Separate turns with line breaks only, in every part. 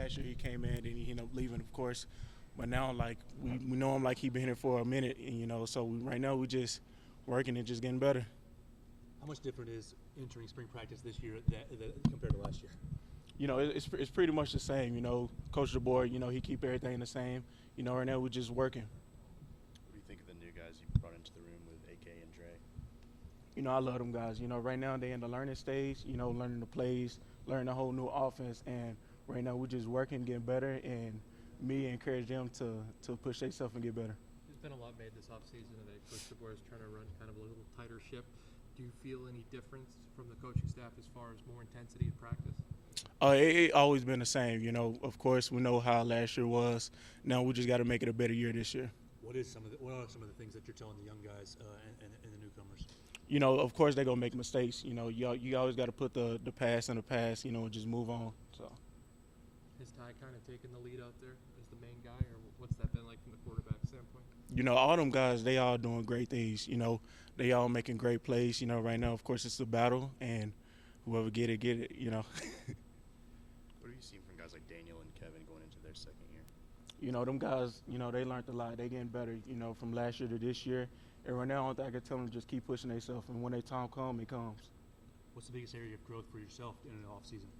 last year he came in and he ended up leaving, of course. But now, like, we know him like he been here for a minute, and, so right now we just working and just getting better.
How much different is entering spring practice this year compared to last year?
It's pretty much the same. Coach DeBoer, he keep everything the same. Right now we're just working.
What do you think of the new guys you brought into the room with AK and Dre?
I love them guys. Right now they're in the learning stage, learning the plays, learning a whole new offense. And right now we're just working, getting better, and me encourage them to push themselves and get better.
There's been a lot made this offseason that Coach DeBoer is trying to run kind of a little tighter ship. Do you feel any difference from the coaching staff as far as more intensity in practice?
It always been the same. Of course, we know how last year was. Now we just got to make it a better year this year.
What are some of the things that you're telling the young guys and the newcomers?
Of course they're gonna make mistakes. You always got to put the past in the past. And just move on. So.
Has Ty kind of taken the lead out there as the main guy, or what's that been like from the quarterback standpoint?
All them guys, they all doing great things. They all making great plays. Right now, of course, it's a battle, and whoever get it.
What are you seeing from guys like Daniel and Kevin going into their second year?
Them guys, they learned a lot. They getting better, from last year to this year. And right now, I don't think I can tell them just keep pushing themselves. And when their time comes, it comes.
What's the biggest area of growth for yourself in an off season?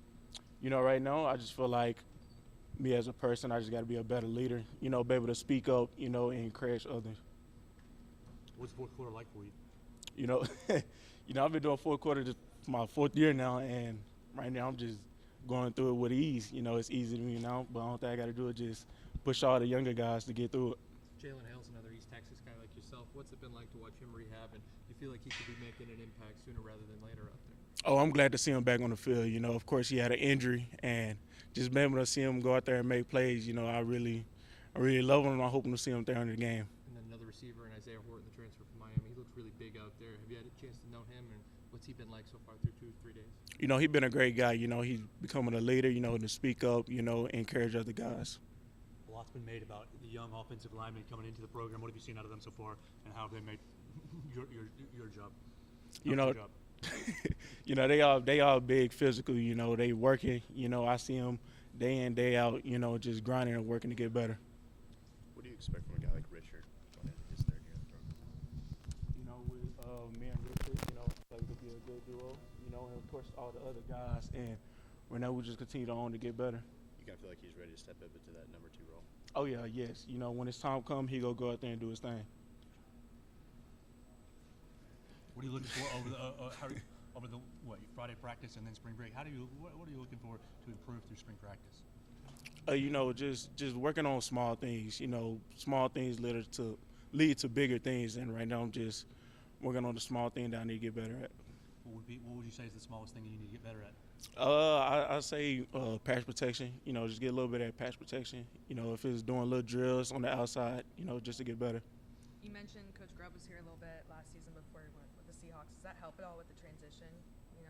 Right now, I just feel like me as a person, I just got to be a better leader, be able to speak up, and encourage others.
What's fourth quarter like for you?
I've been doing fourth quarter just my fourth year now, and right now I'm just going through it with ease. It's easy to me now, but the only thing I got to do is just push all the younger guys to get through it.
Jalen Hale's another East Texas guy like yourself. What's it been like to watch him rehab, and you feel like he could be making an impact sooner rather than later out there?
Oh, I'm glad to see him back on the field. Of course he had an injury, and just being able to see him go out there and make plays, I really love him, and I'm hoping to see him there in the game.
And then another receiver in Isaiah Horton, the transfer from Miami. He looks really big out there. Have you had a chance to know him, and what's he been like so far through 2-3 days?
He's been a great guy. He's becoming a leader, to speak up, encourage other guys.
A lot's been made about the young offensive linemen coming into the program. What have you seen out of them so far, and how have they made your job?
They all big, physical. They working. I see them day in, day out. Just grinding and working to get better.
What do you expect from a guy like Richard going into his third year in the program?
With me and Richard, like to be a good duo. And of course all the other guys. And right now we just continue on to get better.
You kind of feel like he's ready to step up into that number 2 role?
Oh yeah, yes. When his time comes, he go out there and do his thing.
What are you looking for over the Friday practice and then spring break? What are you looking for to improve through spring practice?
Just working on small things. Small things lead to bigger things. And right now I'm just working on the small thing that I need to get better at.
What would you say is the smallest thing you need to get better at?
I say pass protection. Just get a little bit of pass protection. If it's doing little drills on the outside, just to get better.
You mentioned Coach Grubb was here a little bit last season before he went with the Seahawks. Does that help at all with the transition,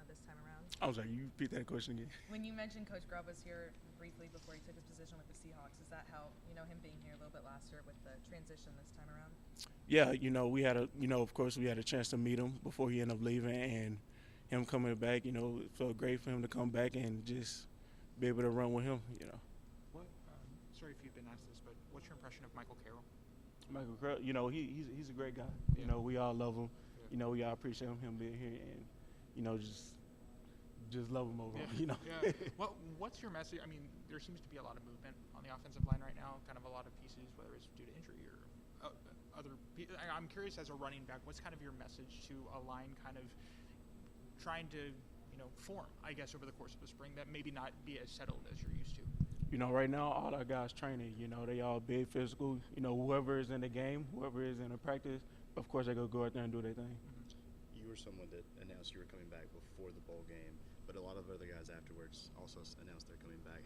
this time around?
I was like, you repeat that question again.
When you mentioned Coach Grubb was here briefly before he took his position with the Seahawks, does that help, him being here a little bit last year with the transition this time around?
Yeah, we had of course we had a chance to meet him before he ended up leaving, and him coming back, it felt great for him to come back and just be able to run with him,
What? Sorry if you've been asked this, but what's your impression of Michael Carroll?
Michael Carroll, he's a great guy.
Yeah.
We all love him.
Yeah.
We all appreciate him being here, and just love him overall.
Yeah. Yeah. What's your message? I mean, there seems to be a lot of movement on the offensive line right now. Kind of a lot of pieces, whether it's due to injury or other. I'm curious, as a running back, what's kind of your message to a line kind of trying to, form, I guess, over the course of the spring that maybe not be as settled as you're used to?
Right now, all our guys training, they all big, physical. Whoever is in the game, whoever is in the practice, of course, they go out there and do their thing.
You were someone that announced you were coming back before the bowl game, but a lot of other guys afterwards also announced they're coming back.